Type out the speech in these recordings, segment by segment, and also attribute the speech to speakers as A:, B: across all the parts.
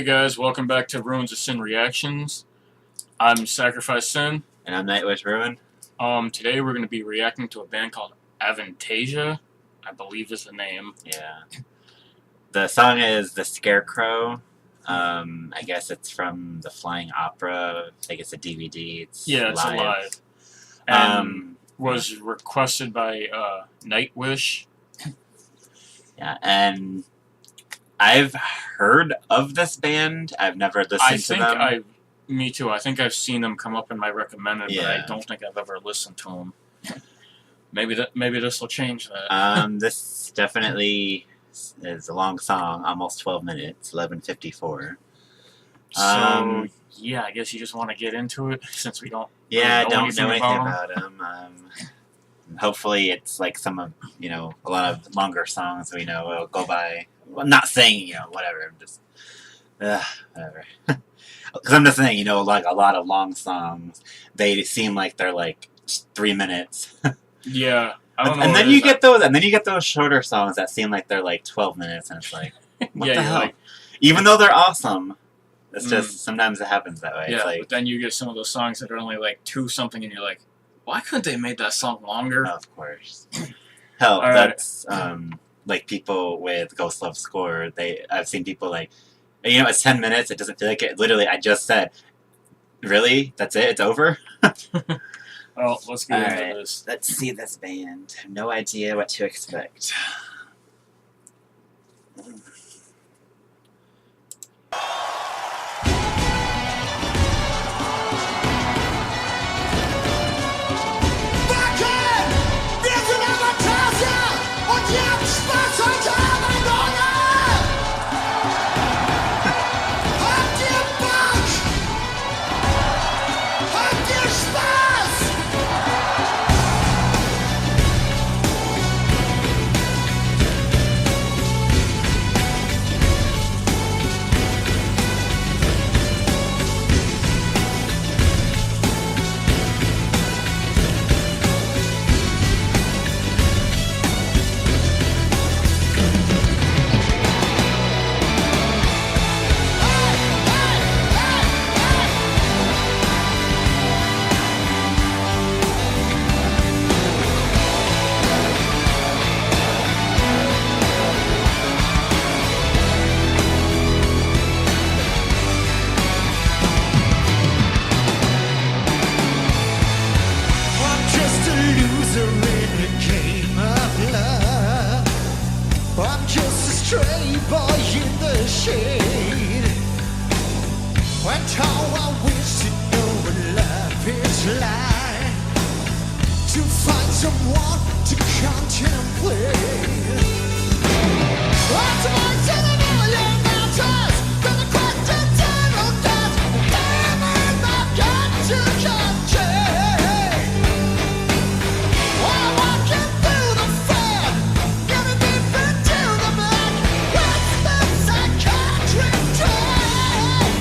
A: Hey guys, welcome back to Ruins of Sin Reactions. I'm Sacrifice Sin.
B: And I'm Nightwish Ruin.
A: Today we're going to be reacting to a band called Avantasia, I believe is the name.
B: Yeah. The song is The Scarecrow. I guess it's from the Flying Opera. I think it's a DVD. It's
A: live. And was requested by Nightwish.
B: Yeah, and I've heard of this band. I've never listened to them.
A: Me too. I think I've seen them come up in my recommended,
B: Yeah.
A: but I don't think I've ever listened to them. Maybe this will change that.
B: This definitely is a long song, almost 12 minutes, 11:54.
A: So yeah, I guess you just want to get into it since we don't.
B: Yeah,
A: really
B: don't know anything
A: about
B: them. Hopefully, it's like some of a lot of longer songs we know will go by. Well, I'm not saying whatever. I'm just whatever. Because I'm just saying like a lot of long songs, they seem like they're like 3 minutes.
A: Yeah. I don't know
B: and then you get those shorter songs that seem like they're like 12 minutes, and it's like, what the hell? Like, even though they're awesome, it's just sometimes it happens that way.
A: Yeah,
B: it's like,
A: but then you get some of those songs that are only like 2 something, and you're like, why couldn't they make that song longer?
B: Oh, of course. Hell, that's like people with Ghost Love Score. I've seen people like, it's 10 minutes. It doesn't feel like it. Literally, I just said, really? That's it? It's over?
A: Oh, let's get into this.
B: Let's see this band. I have no idea what to expect.
C: Stray boy in the shade. And how I wish to know what love is like, to find someone to contemplate. What's more to the million mountains than the question tunnel does? Damn it, I've got to contain. While walking through the fog, getting deep into the black. What's the psychiatric train?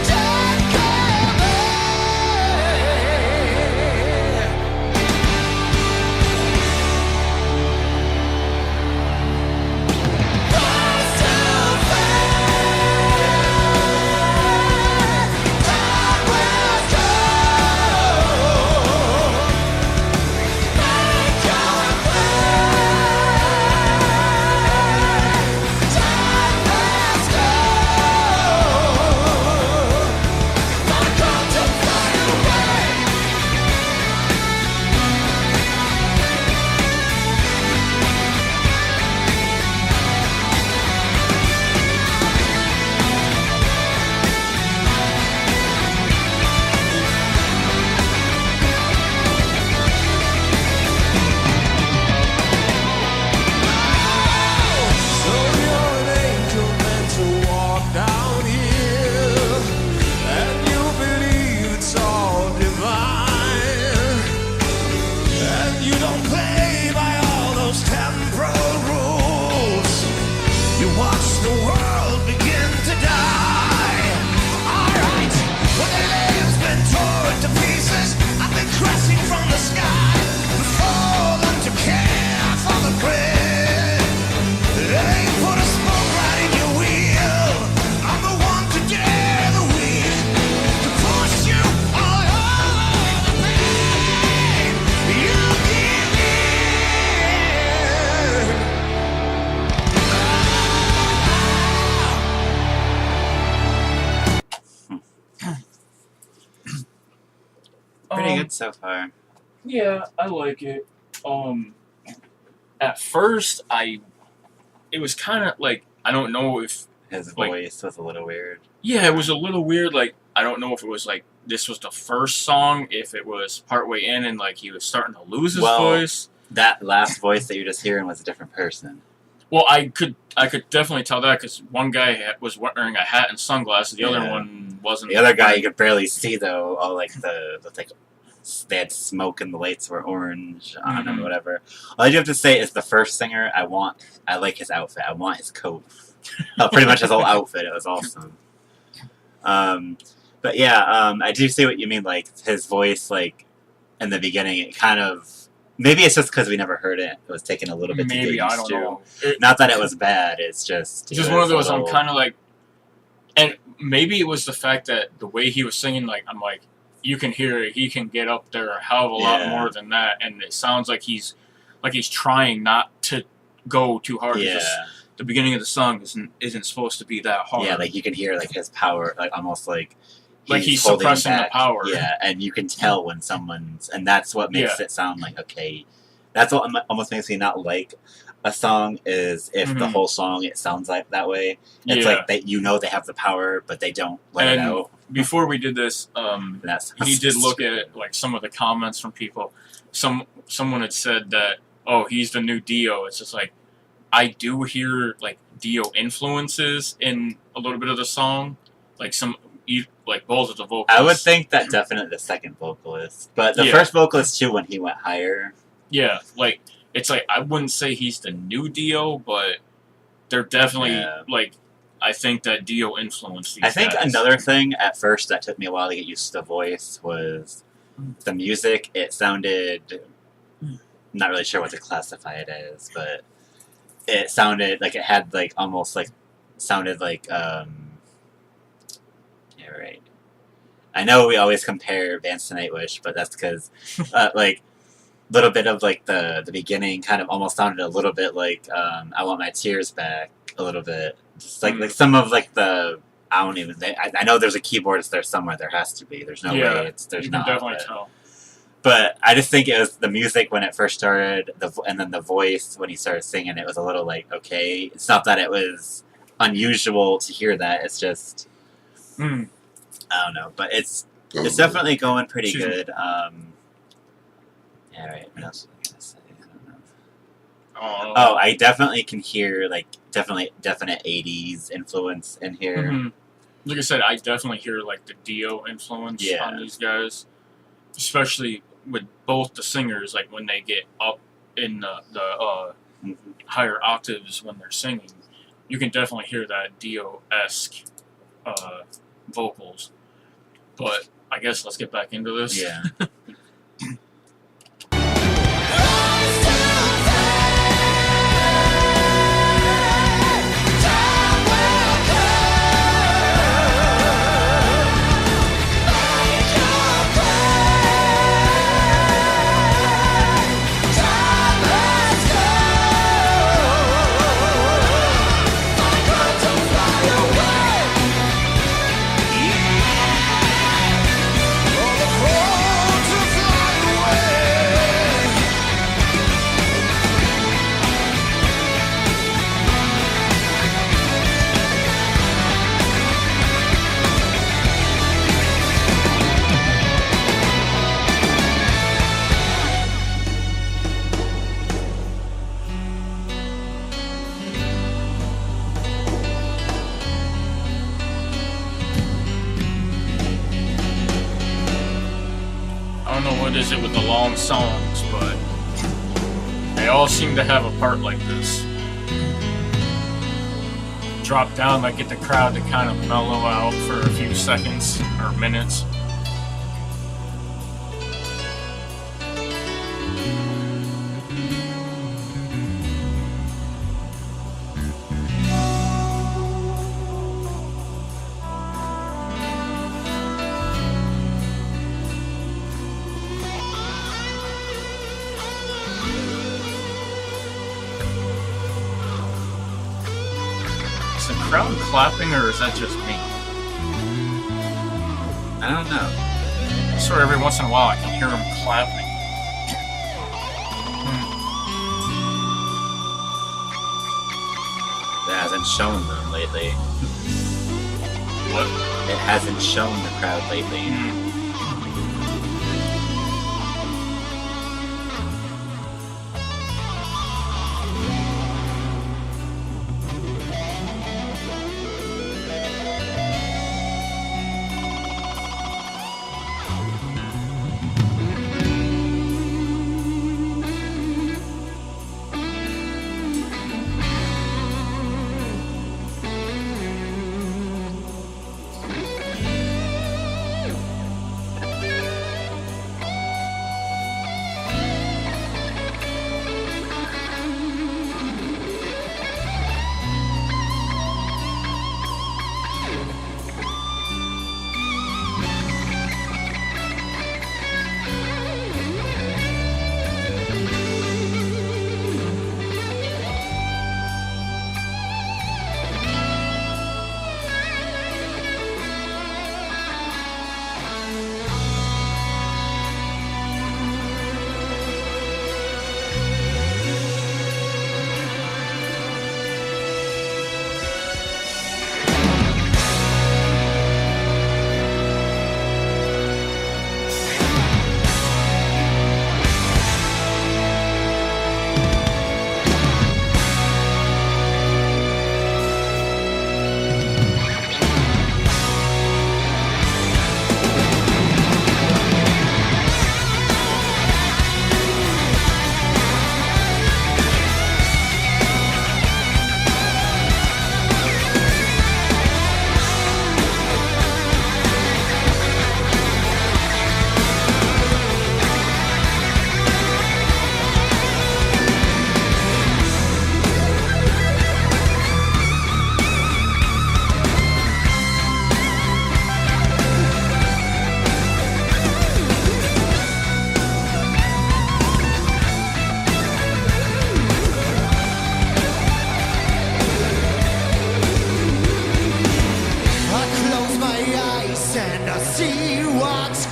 C: Don't come in.
B: Pretty good so far.
A: Yeah, I like it. At first, it was kind of like I don't know if
B: His
A: like
B: voice was a little weird.
A: yeah, it was a little weird. Like I don't know if it was like this was the first song, if it was partway in and like he was starting to lose his voice.
B: That last voice that you're just hearing was a different person.
A: Well, I could definitely tell that because one guy was wearing a hat and sunglasses, the other one wasn't.
B: The other guy you could barely see though. All like they had smoke and the lights were orange on them or whatever. All I do have to say is the first singer. I like his outfit. I want his coat. Pretty much his whole outfit. It was awesome. But yeah, I do see what you mean. Like his voice, like in the beginning, it kind of. Maybe it's just because we never heard it. It was taking a little bit to get used
A: I don't
B: to.
A: know.
B: Not that it was bad. It's just
A: one of those. I'm kind of like, and maybe it was the fact that the way he was singing. Like I'm like, you can hear it. He can get up there a hell of a lot more than that, and it sounds like he's trying not to go too hard.
B: Yeah.
A: The beginning of the song isn't supposed to be that hard.
B: Yeah, like you can hear like his power, like almost like.
A: He's suppressing the power.
B: Yeah, and you can tell when someone's, and that's what makes it sound like okay. That's what almost makes me not like a song is if the whole song it sounds like that way. It's like they they have the power, but they don't let it out.
A: Before we did this, he did look at like some of the comments from people. Someone had said that he's the new Dio. It's just like I do hear like Dio influences in a little bit of the song, like like both of the vocals.
B: I would think that definitely the second vocalist, but the first vocalist too when he went higher.
A: Yeah, like it's like I wouldn't say he's the new Dio, but they're definitely like I think that Dio influenced these
B: I think
A: guys.
B: Another thing at first that took me a while to get used to the voice was the music. It sounded not really sure what to classify it as, but it sounded like it had like almost like sounded like right. I know we always compare Vance to Nightwish, but that's because, like, a little bit of, like, the beginning kind of almost sounded a little bit like I Want My Tears Back, a little bit. Just like some of, like, the, I don't even, I know there's a keyboardist there somewhere, there has to be. There's no way there's not.
A: You can definitely tell.
B: But I just think it was the music when it first started, and then the voice when he started singing, it was a little like, okay, it's not that it was unusual to hear that, it's just... I don't know, but it's definitely going pretty good. Yeah, right. What else was I gonna say? I don't know. I definitely can hear like definite '80s influence in here.
A: Like I said, I definitely hear like the Dio influence on these guys, especially with both the singers. Like when they get up in the higher octaves when they're singing, you can definitely hear that Dio-esque vocals. But I guess let's get back into this.
B: Yeah.
A: I don't know what is it with the long songs, but they all seem to have a part like this. Drop down, like get the crowd to kind of mellow out for a few seconds or minutes. Is the crowd clapping or is that just me?
B: I don't know.
A: I swear every once in a while I can hear him clapping.
B: It hasn't shown them lately.
A: What?
B: It hasn't shown the crowd lately.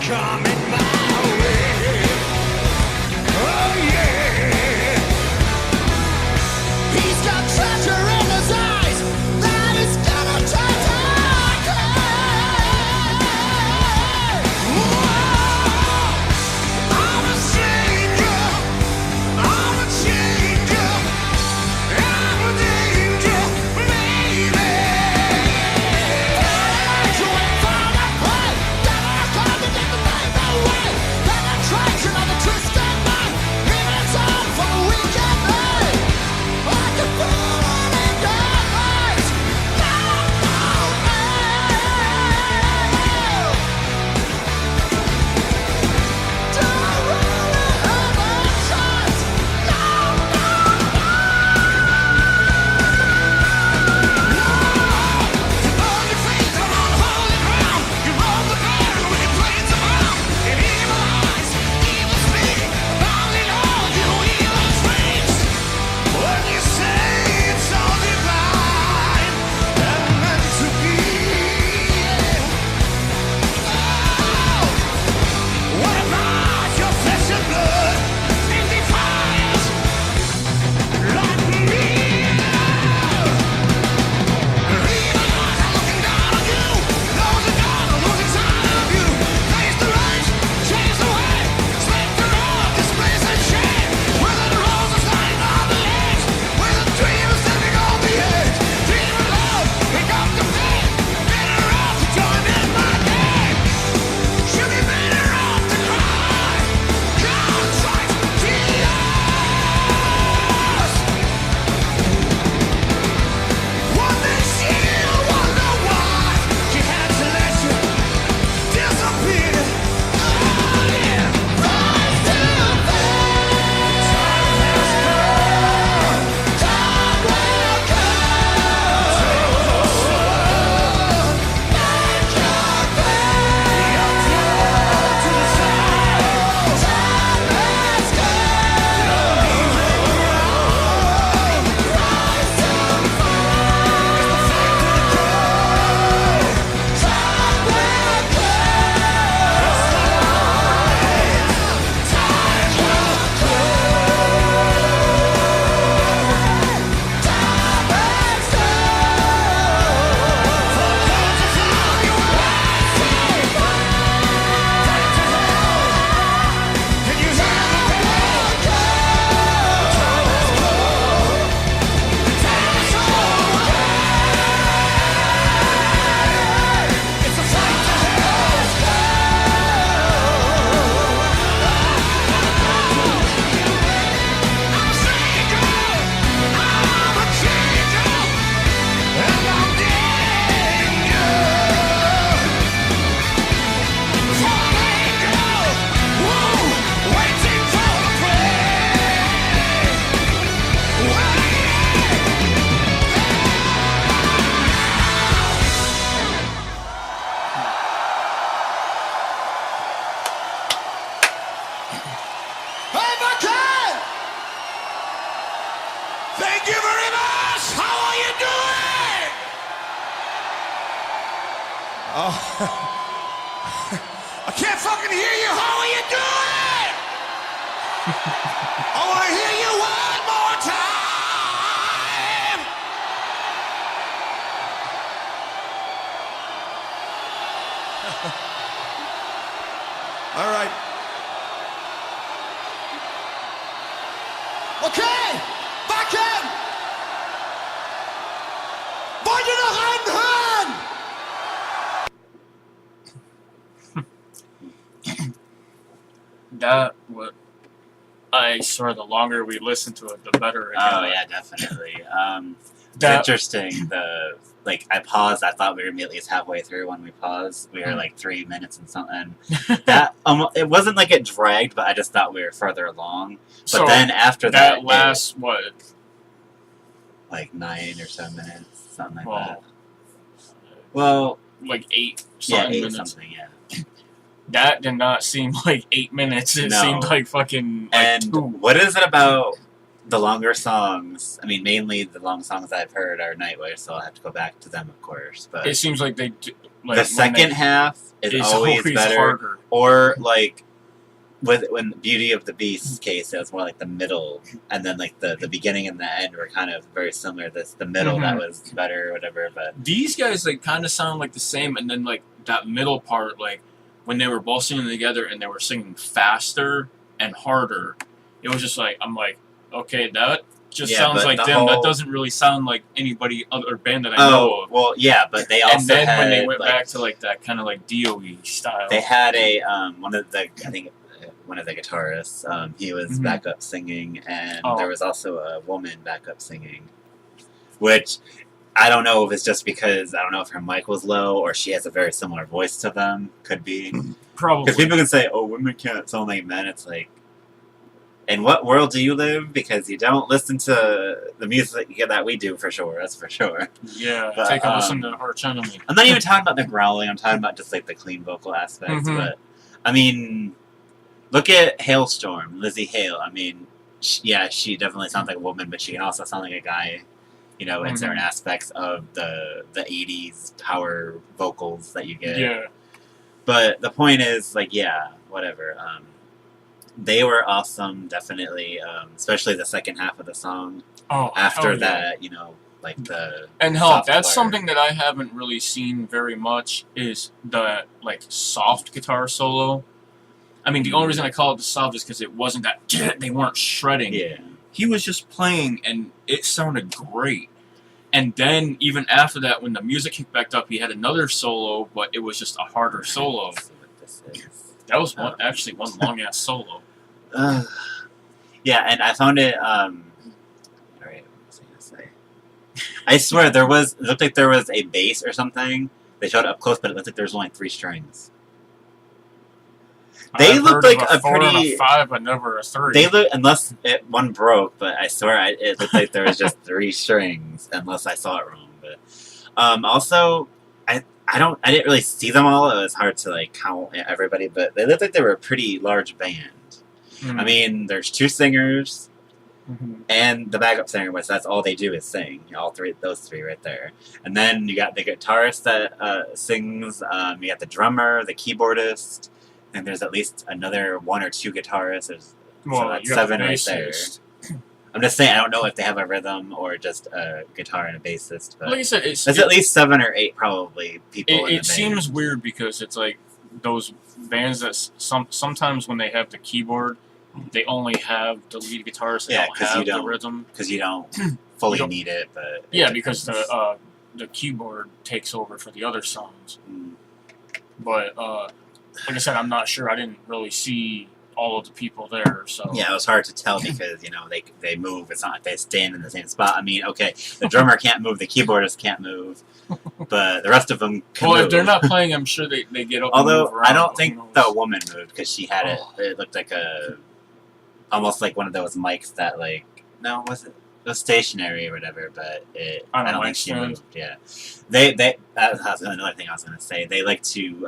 C: Try I can't fucking hear you. How are you doing? I want to hear you one more time. All right. Okay, back in. Wollt ihr noch einen hören?
A: That what I swear, the longer we listen to it, the better it
B: Oh
A: got.
B: yeah, definitely. It's
A: That-
B: interesting. I paused. I thought we were at least halfway through when we paused. We were like 3 minutes and something. That it wasn't like it dragged, but I just thought we were further along. But
A: So
B: then after that,
A: that last what?
B: like 9 or so minutes, something like
A: Well,
B: that. Well,
A: like 8
B: yeah,
A: something
B: 8
A: minutes.
B: something, yeah.
A: That did not seem like 8 minutes. It
B: No.
A: seemed like fucking like
B: And
A: 2.
B: what is it about the longer songs? I mean, mainly the long songs I've heard are Nightwish, so I'll have to go back to them, of course. But
A: It seems like they do, like
B: the
A: when
B: second half is
A: it's
B: always better.
A: harder.
B: Or like when Beauty of the Beast's case, it was more like the middle, and then like the beginning and the end were kind of very similar. The middle that was better or whatever. But
A: These guys like kind of sound like the same, and then like that middle part, like when they were both singing together and they were singing faster and harder, it was just like I'm like, okay, that just
B: Yeah,
A: sounds
B: but
A: like
B: the
A: them. That
B: whole-
A: doesn't really sound like anybody other band that I know of.
B: well, yeah, but they also
A: And then
B: had,
A: when they went
B: like,
A: back to like that kind of like DOE style,
B: they had a one of the guitarists. He was
A: Mhm.
B: backup singing, and
A: Oh.
B: there was also a woman backup singing, which I don't know if it's just because I don't know if her mic was low or she has a very similar voice to them. Could be
A: probably.
B: because people can say, "Oh, women can't sound like men." It's like, in what world do you live? Because you don't listen to the music that we do for sure. That's for sure.
A: Yeah,
B: But,
A: take a listen to Arch Enemy.
B: I'm not even talking about the growling. I'm talking about just like the clean vocal aspects.
A: Mhm.
B: But I mean, look at Hailstorm, Lizzie Hale. I mean, she definitely sounds like a woman, but she can also sound like a guy. You know, in
A: Mhm.
B: certain aspects of the 80s power vocals that you get.
A: Yeah.
B: But the point is, like, yeah, whatever. They were awesome, definitely. Especially the second half of the song.
A: Oh,
B: After
A: hell yeah.
B: that, you know, like the
A: And hell,
B: soft
A: that's
B: part.
A: something that I haven't really seen very much is the like soft guitar solo. I mean, the only reason I call it the soft is because it wasn't that they weren't shredding.
B: Yeah.
A: He was just playing, and it sounded great. And then even after that, when the music kicked back up, he had another solo, but it was just a harder solo.
B: Let's see what this is.
A: That was actually one long ass solo.
B: Yeah, and I found it. Alright, what was I gonna say? I swear it looked like there was a bass or something. They showed it up close, but it looked like there was only 3 strings. They
A: I've
B: looked
A: heard
B: like
A: of
B: a
A: 4 and
B: pretty-
A: a 5, but never a 3.
B: They look, unless one broke, but I swear it looked like there was just 3 strings, unless I saw it wrong. But also, I didn't really see them all. It was hard to like count everybody, but they looked like they were a pretty large band. I mean, there's 2 singers and the backup singer, which that's all they do is sing. Those three right there. And then you got the guitarist that sings. You got the drummer, the keyboardist, and there's at least another 1 or 2 guitarists. There's so that's
A: you got the
B: 7 right there.
A: bassist.
B: I'm just saying, I don't know if they have a rhythm or just a guitar and a bassist, but
A: Like I said,
B: there's at least 7 or 8 probably people in the
A: it
B: band.
A: seems weird because it's like those bands that sometimes when they have the keyboard, they only have the lead guitarist. They
B: Yeah,
A: don't
B: 'cause
A: have
B: you
A: the
B: don't-
A: rhythm.
B: because you don't fully
A: You don't-
B: need it, but
A: Yeah, because the keyboard takes over for the other songs.
B: Mm.
A: But like I said, I'm not sure. I didn't really see all of the people there. So
B: Yeah, it was hard to tell because, you know, they move. It's not like they stand in the same spot. I mean, okay, the drummer can't move, the keyboardist can't move, but the rest of them can
A: well,
B: move.
A: if they're not playing, I'm sure they get up. and
B: Although,
A: move around,
B: I don't
A: but
B: think
A: who knows?
B: the woman moved because she had
A: Oh.
B: it looked like almost like one of those mics that like, no, was it? It was stationary or whatever, but
A: On a
B: I don't
A: mic
B: think she
A: stand?
B: moved. Yeah, that's another thing I was gonna say. They like to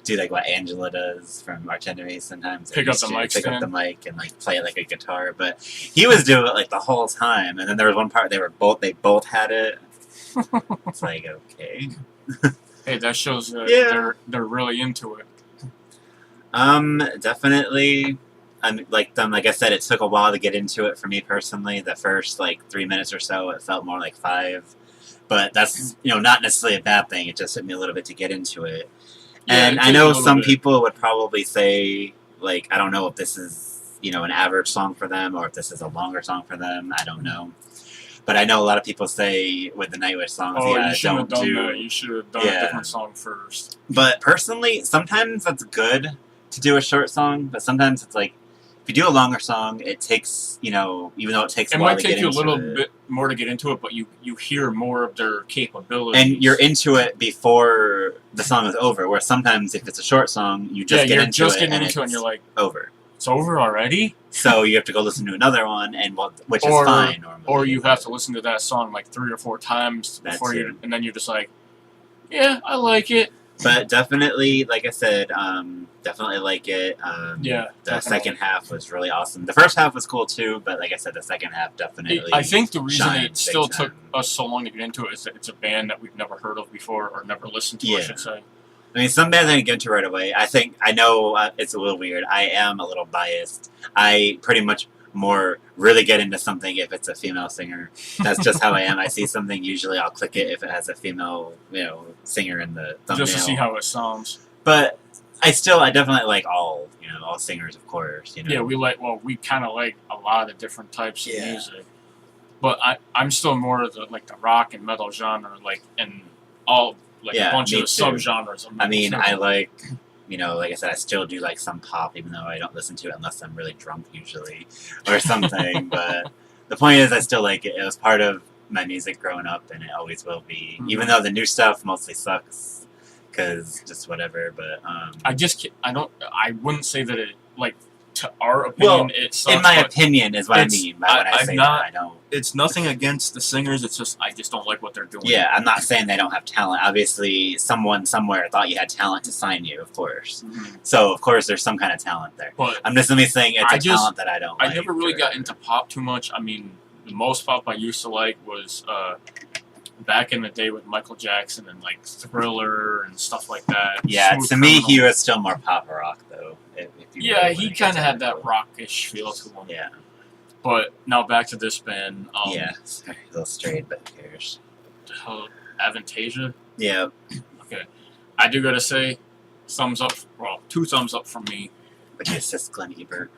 B: do like what Angela does from Arch Enemy sometimes.
A: Pick
B: They
A: up
B: used
A: the
B: to
A: mic
B: pick up
A: stand?
B: the mic and like play it like a guitar. But he was doing it like the whole time, and then there was one part they both had it. It's like okay.
A: Hey, that shows that they're really into it.
B: Definitely. Like I said, it took a while to get into it for me personally. The first like 3 minutes or so, it felt more like 5. But that's not necessarily a bad thing. It just took me a little bit to get into it.
A: Yeah,
B: And I know some people would probably say, like, I don't know if this is an average song for them or if this is a longer song for them. I don't know. But I know a lot of people say with the Nightwish songs,
A: you should have done that. You should have done a different song first.
B: But personally, sometimes that's good to do a short song, but sometimes it's like, if you do a longer song, it takes, even though it takes a while to get into it. It might take you a little
A: bit more to get into it, but you hear more of their capabilities.
B: And you're into it before the song is over, where sometimes if it's a short song, you just get into it and
A: you're like,
B: over.
A: It's over already?
B: So you have to go listen to another one, which is fine normally.
A: Or you have to listen to that song like 3 or 4 times before and then you're just like, yeah, I like it.
B: But definitely, like I said, definitely like it. The second half was really awesome. The first half was cool too, but like I said, the second half definitely.
A: I think the reason it still took us so long to get into it is that it's a band that we've never heard of before or never listened to, I should say.
B: I mean, some bands I didn't get into right away. I know it's a little weird. I am a little biased. I pretty much more really get into something if it's a female singer. That's just how I am. I see something, usually I'll click it if it has a female, singer in the thumbnail.
A: Just to see how it sounds.
B: But I definitely like all singers, of course.
A: Yeah, we kind of like a lot of different types of music. But I'm still more of the rock and metal genre, and all. A bunch of subgenres.
B: I mean, I like, like I said, I still do like some pop, even though I don't listen to it unless I'm really drunk usually, or something. But the point is, I still like it. It was part of my music growing up, and it always will be. Mm-hmm. Even though the new stuff mostly sucks, because just whatever. But
A: I wouldn't say that it to our opinion, it sucks.
B: In my opinion, is what I mean by when I say that. I don't.
A: It's nothing against the singers. It's just I just don't like what they're doing.
B: Yeah, I'm not saying they don't have talent. Obviously, someone somewhere thought you had talent to sign you, of course. Mm-hmm. So, of course, there's some kind of talent there. But I'm just simply saying it's a talent that I don't like.
A: I never really got into pop too much. I mean, the most pop I used to like was back in the day with Michael Jackson and Thriller and stuff like that.
B: Yeah, to me, he was still more pop rock, though.
A: He kind of had that rockish feel to him.
B: Yeah.
A: But now back to this band.
B: Sorry, a little strayed, but who cares?
A: Avantasia?
B: Yeah.
A: Okay. I do gotta say, thumbs up. Well, 2 thumbs up from me.
B: But you assist Glenn Ebert.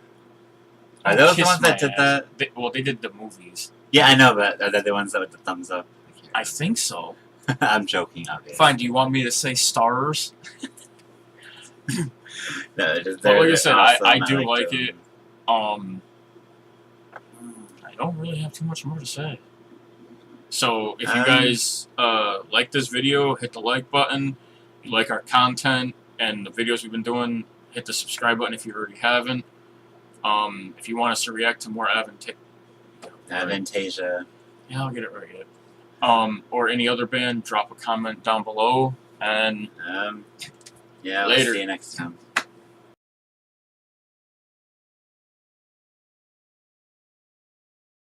B: Are those the ones that did that?
A: They did the movies.
B: Yeah, I know, but are they the ones that with the thumbs up?
A: I think so.
B: I'm joking, obviously.
A: Fine, do you want me to say stars?
B: No,
A: like I said, awesome. I do like it. I don't really have too much more to say. So, if you guys like this video, hit the like button. If you like our content and the videos we've been doing, hit the subscribe button if you already haven't. If you want us to react to more
B: Avantasia.
A: Yeah, I'll get it right. Or any other band, drop a comment down below. And
B: later.
A: We'll
B: see you next time.